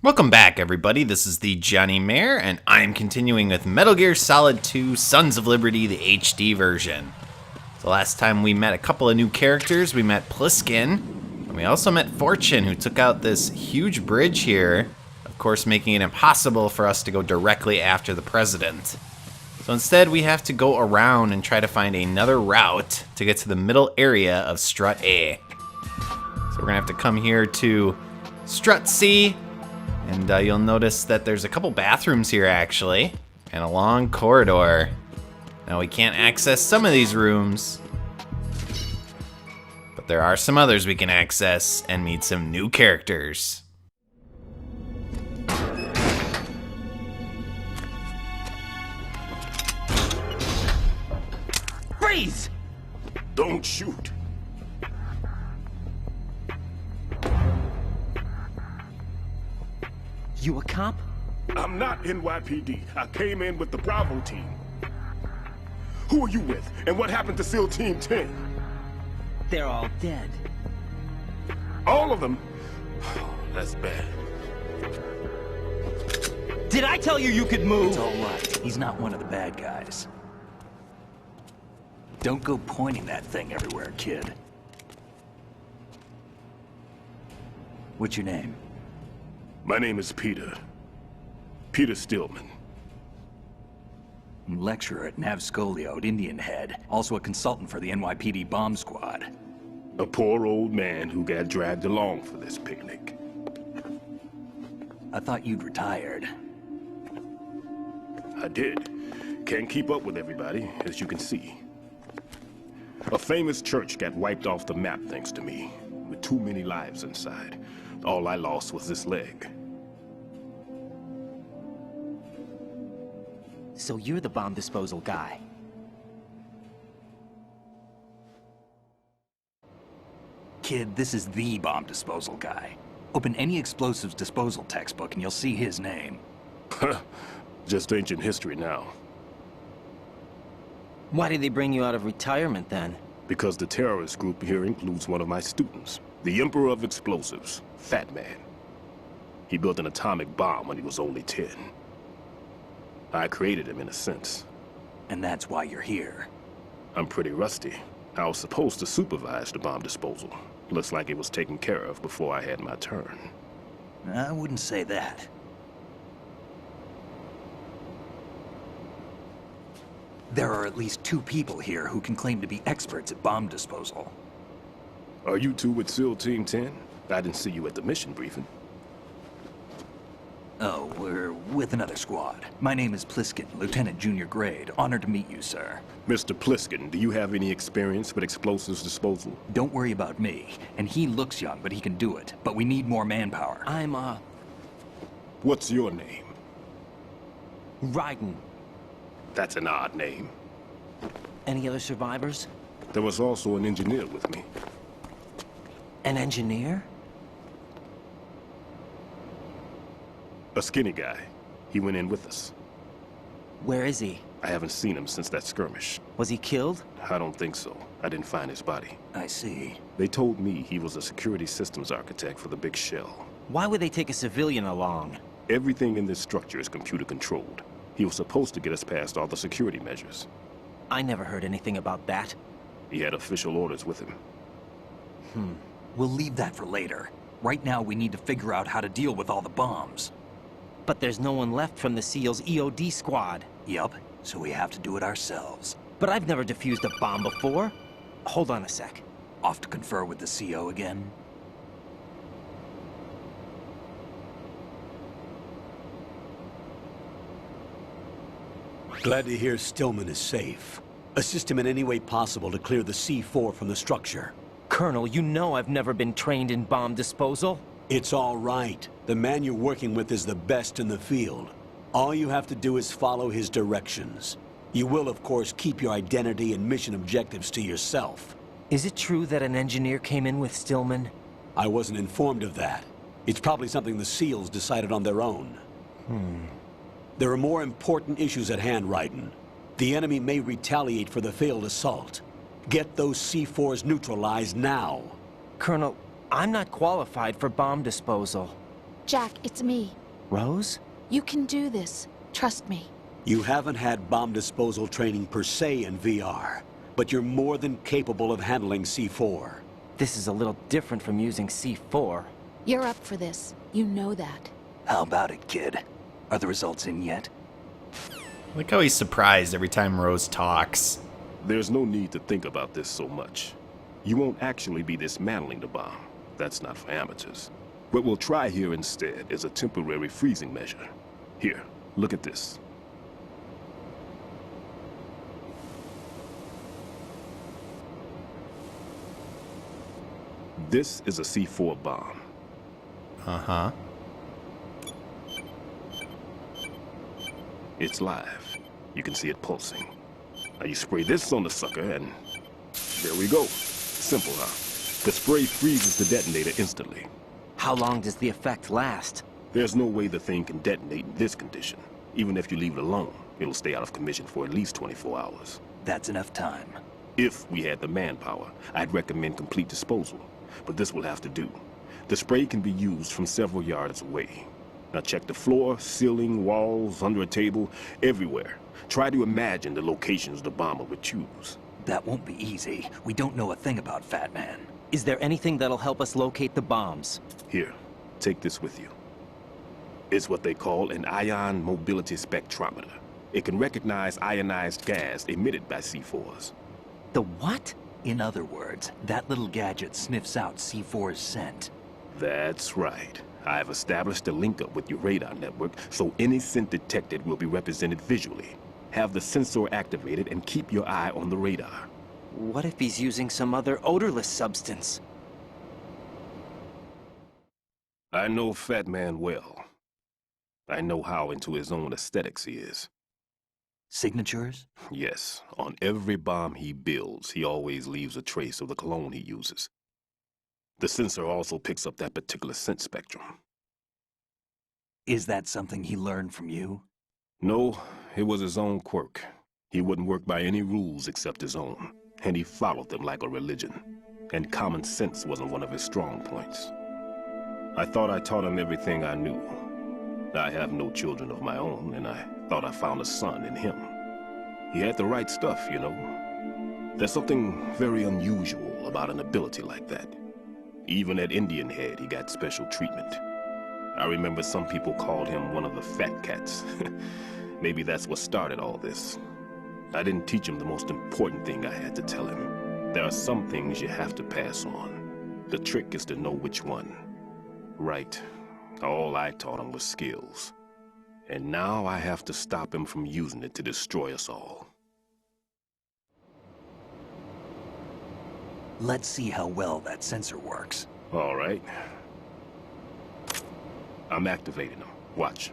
Welcome back, everybody. This is the thejonnymar, and I'm continuing with Metal Gear Solid 2 Sons of Liberty, the HD version. The last time we met a couple of new characters. We met Pliskin, and we also met Fortune, who took out this huge bridge here, of course making it impossible for us to go directly after the president. So instead, we have to go around and try to find another route to get to the middle area of Strut A. So we're gonna have to come here to Strut C, and you'll notice that there's a couple bathrooms here, actually, and a long corridor. Now, we can't access some of these rooms, but there are some others we can access and meet some new characters. Freeze! Don't shoot. You a cop? I'm not NYPD. I came in with the Bravo team. Who are you with? And what happened to SEAL Team 10? They're all dead. All of them? Oh, that's bad. Did I tell you you could move? It's all right. He's not one of the bad guys. Don't go pointing that thing everywhere, kid. What's your name? My name is Peter. Peter Stillman. Lecturer at Navscolio, Indian Head. Also a consultant for the NYPD bomb squad. A poor old man who got dragged along for this picnic. I thought you'd retired. I did. Can't keep up with everybody, as you can see. A famous church got wiped off the map thanks to me, with too many lives inside. All I lost was this leg. So you're the bomb disposal guy. Kid, this is the bomb disposal guy. Open any explosives disposal textbook and you'll see his name. Just ancient history now. Why did they bring you out of retirement then? Because the terrorist group here includes one of my students, the Emperor of Explosives, Fat Man. He built an atomic bomb when he was only 10. I created him in a sense. And that's why you're here. I'm pretty rusty. I was supposed to supervise the bomb disposal. Looks like it was taken care of before I had my turn. I wouldn't say that. There are at least 2 people here who can claim to be experts at bomb disposal. Are you two with SEAL Team 10? I didn't see you at the mission briefing. Oh, we're with another squad. My name is Pliskin, Lieutenant Junior Grade. Honored to meet you, sir. Mr. Pliskin, do you have any experience with explosives disposal? Don't worry about me. And he looks young, but he can do it. But we need more manpower. I'm, What's your name? Raiden. That's an odd name. Any other survivors? There was also an engineer with me. An engineer? A skinny guy. He went in with us. Where is he? I haven't seen him since that skirmish. Was he killed? I don't think so. I didn't find his body. I see. They told me he was a security systems architect for the big shell. Why would they take a civilian along? Everything in this structure is computer controlled. He was supposed to get us past all the security measures. I never heard anything about that. He had official orders with him. We'll leave that for later. Right now, we need to figure out how to deal with all the bombs. But there's no one left from the SEAL's EOD squad. Yup, so we have to do it ourselves. But I've never defused a bomb before. Hold on a sec. Off to confer with the CO again? Glad to hear Stillman is safe. Assist him in any way possible to clear the C4 from the structure. Colonel, you know I've never been trained in bomb disposal. It's all right. The man you're working with is the best in the field. All you have to do is follow his directions. You will, of course, keep your identity and mission objectives to yourself. Is it true that an engineer came in with Stillman? I wasn't informed of that. It's probably something the SEALs decided on their own. There are more important issues at hand, Raiden. The enemy may retaliate for the failed assault. Get those C4s neutralized now. Colonel, I'm not qualified for bomb disposal. Jack, it's me. Rose? You can do this. Trust me. You haven't had bomb disposal training per se in VR, but you're more than capable of handling C4. This is a little different from using C4. You're up for this. You know that. How about it, kid? Are the results in yet? Look how he's surprised every time Rose talks. There's no need to think about this so much. You won't actually be dismantling the bomb. That's not for amateurs. What we'll try here instead is a temporary freezing measure. Here, look at this. This is a C4 bomb. Uh-huh. It's live. You can see it pulsing. Now you spray this on the sucker and there we go. Simple, huh? The spray freezes the detonator instantly. How long does the effect last? There's no way the thing can detonate in this condition. Even if you leave it alone, it'll stay out of commission for at least 24 hours. That's enough time. If we had the manpower, I'd recommend complete disposal. But this will have to do. The spray can be used from several yards away. Now check the floor, ceiling, walls, under a table, everywhere. Try to imagine the locations the bomber would choose. That won't be easy. We don't know a thing about Fat Man. Is there anything that'll help us locate the bombs? Here, take this with you. It's what they call an ion mobility spectrometer. It can recognize ionized gas emitted by C4s. The what? In other words, that little gadget sniffs out C4's scent. That's right. I've established a link up with your radar network, so any scent detected will be represented visually. Have the sensor activated and keep your eye on the radar. What if he's using some other odorless substance? I know Fat Man well. I know how into his own aesthetics he is. Signatures? Yes, on every bomb he builds, he always leaves a trace of the cologne he uses. The sensor also picks up that particular scent spectrum. Is that something he learned from you? No, it was his own quirk. He wouldn't work by any rules except his own, and he followed them like a religion. And common sense wasn't one of his strong points. I thought I taught him everything I knew. I have no children of my own, and I thought I found a son in him. He had the right stuff, you know. There's something very unusual about an ability like that. Even at Indian Head, he got special treatment. I remember some people called him one of the fat cats. Maybe that's what started all this. I didn't teach him the most important thing I had to tell him. There are some things you have to pass on. The trick is to know which one. Right. All I taught him was skills. And now I have to stop him from using it to destroy us all. Let's see how well that sensor works. All right. I'm activating them. Watch.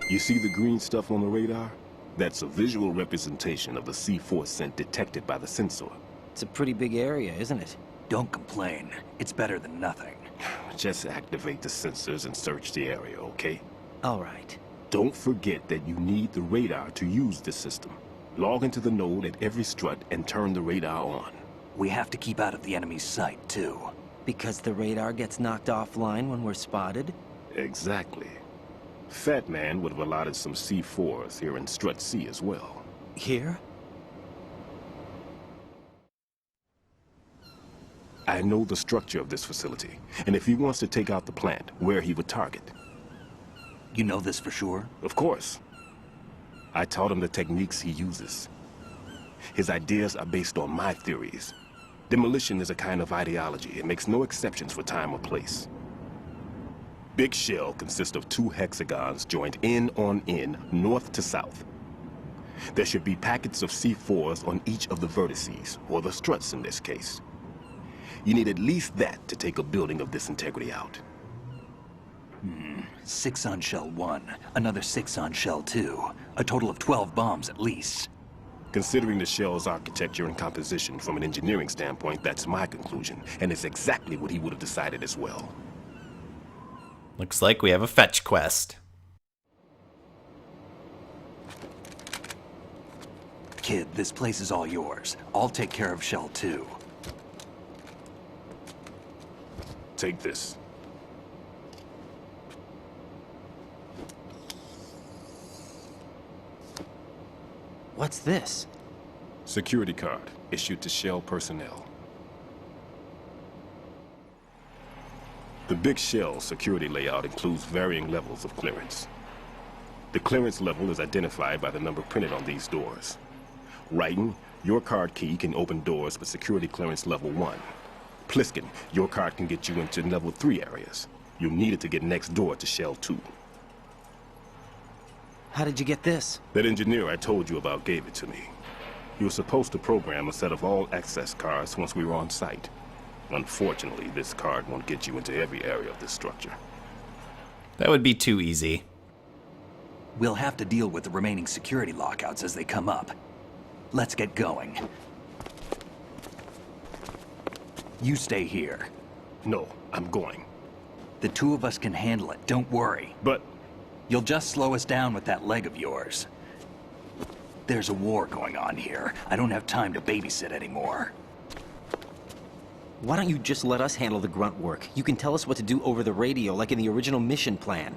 You see the green stuff on the radar? That's a visual representation of the C4 scent detected by the sensor. It's a pretty big area, isn't it? Don't complain. It's better than nothing. Just activate the sensors and search the area, okay? All right. Don't forget that you need the radar to use this system. Log into the node at every strut and turn the radar on. We have to keep out of the enemy's sight, too. Because the radar gets knocked offline when we're spotted? Exactly. Fat Man would have allotted some C4s here in Strut C as well. Here? I know the structure of this facility, and if he wants to take out the plant, where he would target. You know this for sure? Of course. I taught him the techniques he uses. His ideas are based on my theories. Demolition is a kind of ideology. It makes no exceptions for time or place. Big shell consists of 2 hexagons joined end on end, north to south. There should be packets of C4s on each of the vertices, or the struts in this case. You need at least that to take a building of this integrity out. 6 on shell 1, another 6 on shell 2. A total of 12 bombs at least. Considering the shell's architecture and composition from an engineering standpoint, that's my conclusion, and it's exactly what he would have decided as well. Looks like we have a fetch quest. Kid, this place is all yours. I'll take care of Shell 2. Take this. What's this? Security card issued to Shell personnel. The Big Shell security layout includes varying levels of clearance. The clearance level is identified by the number printed on these doors. Raiden, your card key can open doors with security clearance level 1. Pliskin, your card can get you into level 3 areas. You'll need it to get next door to Shell 2. How did you get this? That engineer I told you about gave it to me. He was supposed to program a set of all access cards once we were on site. Unfortunately, this card won't get you into every area of this structure. That would be too easy. We'll have to deal with the remaining security lockouts as they come up. Let's get going. You stay here. No, I'm going. The two of us can handle it, don't worry. But You'll just slow us down with that leg of yours. There's a war going on here. I don't have time to babysit anymore. Why don't you just let us handle the grunt work? You can tell us what to do over the radio, like in the original mission plan.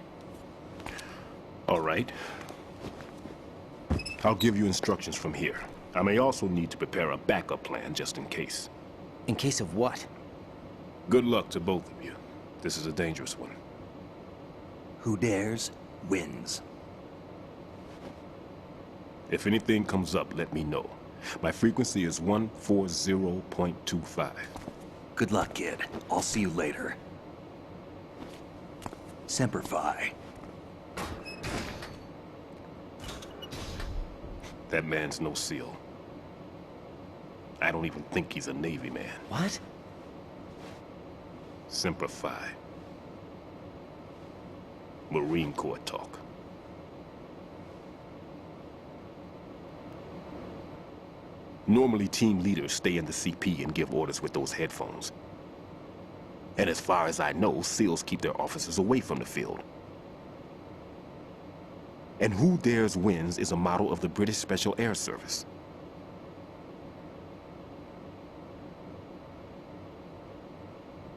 all right. I'll give you instructions from here. I may also need to prepare a backup plan just in case. In case of what? Good luck to both of you. This is a dangerous one. Who dares, wins. If anything comes up, let me know. My frequency is 140.25. Good luck, kid. I'll see you later. Semper Fi. That man's no SEAL. I don't even think he's a Navy man. What? Semper Fi. Marine Corps talk. Normally, team leaders stay in the CP and give orders with those headphones. And as far as I know, SEALs keep their officers away from the field. And who dares wins is a motto of the British Special Air Service.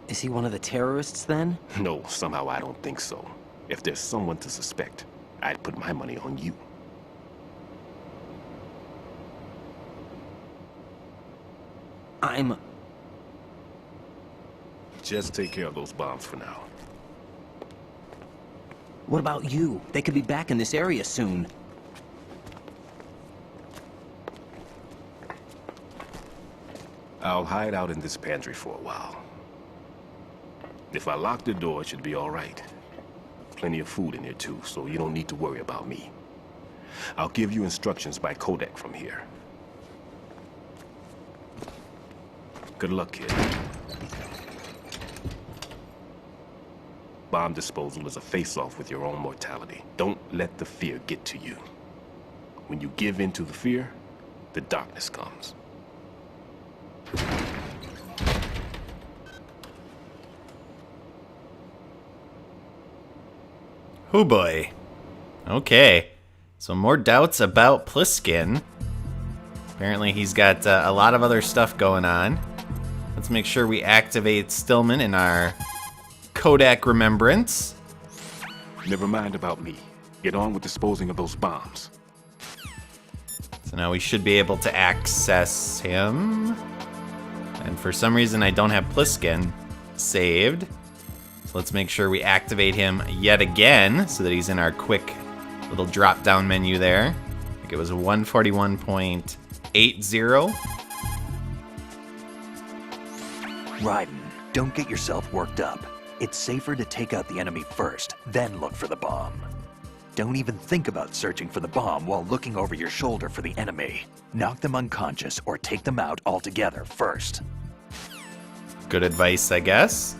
Is he one of the terrorists, then? No, somehow I don't think so. If there's someone to suspect, I'd put my money on you. Just take care of those bombs for now. What about you? They could be back in this area soon. I'll hide out in this pantry for a while. If I lock the door, it should be all right. Plenty of food in here too, so you don't need to worry about me. I'll give you instructions by codec from here. Good luck, kid. Bomb disposal is a face-off with your own mortality. Don't let the fear get to you. When you give in to the fear, the darkness comes. Oh boy. Okay. So more doubts about Pliskin. Apparently he's got a lot of other stuff going on. Let's make sure we activate Stillman in our Kodak remembrance. Never mind about me. Get on with disposing of those bombs. So now we should be able to access him. And for some reason I don't have Pliskin saved. So let's make sure we activate him yet again so that he's in our quick little drop-down menu there. I think it was 141.80. Raiden, don't get yourself worked up. It's safer to take out the enemy first, then look for the bomb. Don't even think about searching for the bomb while looking over your shoulder for the enemy. Knock them unconscious or take them out altogether first. Good advice, I guess.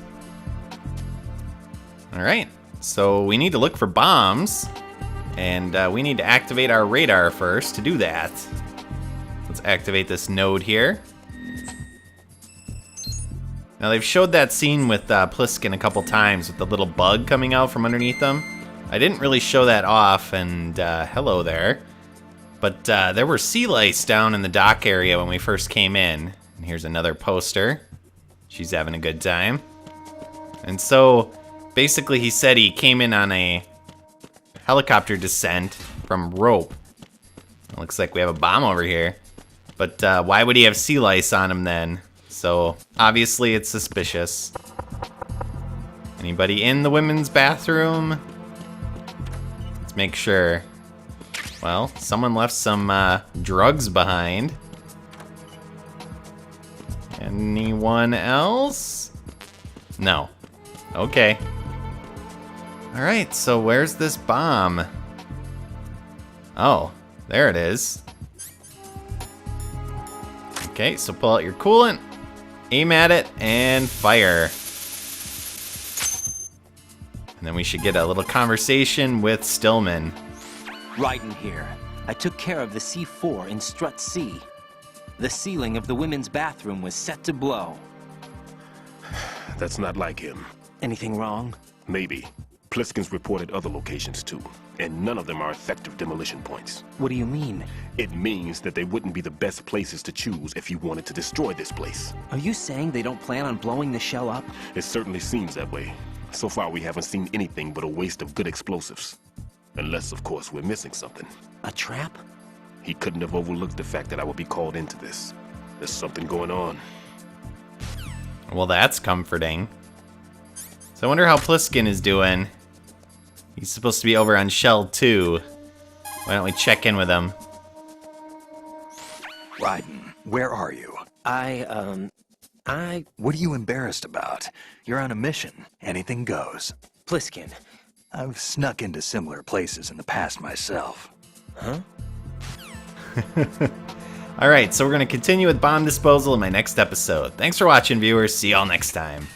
All right, so we need to look for bombs, and we need to activate our radar first to do that. Let's activate this node here. Now, they've showed that scene with Pliskin a couple times with the little bug coming out from underneath them. I didn't really show that off, and hello there. But there were sea lice down in the dock area when we first came in. And here's another poster. She's having a good time. And so, basically, he said he came in on a helicopter descent from rope. It looks like we have a bomb over here. But why would he have sea lice on him then? So, obviously, it's suspicious. Anybody in the women's bathroom? Let's make sure. Well, someone left some drugs behind. Anyone else? No. Okay. Alright, so where's this bomb? Oh, there it is. Okay, so pull out your coolant, aim at it, and fire. And then we should get a little conversation with Stillman. Raiden here. I took care of the C4 in Strut C. The ceiling of the women's bathroom was set to blow. That's not like him. Anything wrong? Maybe. Pliskin's reported other locations too, and none of them are effective demolition points. What do you mean? It means that they wouldn't be the best places to choose if you wanted to destroy this place. Are you saying they don't plan on blowing the shell up? It certainly seems that way. So far, we haven't seen anything but a waste of good explosives. Unless, of course, we're missing something. A trap? He couldn't have overlooked the fact that I would be called into this. There's something going on. Well, that's comforting. So I wonder how Pliskin is doing. He's supposed to be over on Shell 2. Why don't we check in with him? Raiden, where are you? What are you embarrassed about? You're on a mission. Anything goes. Pliskin. I've snuck into similar places in the past myself. Huh? Alright, so we're going to continue with bomb disposal in my next episode. Thanks for watching, viewers. See y'all next time.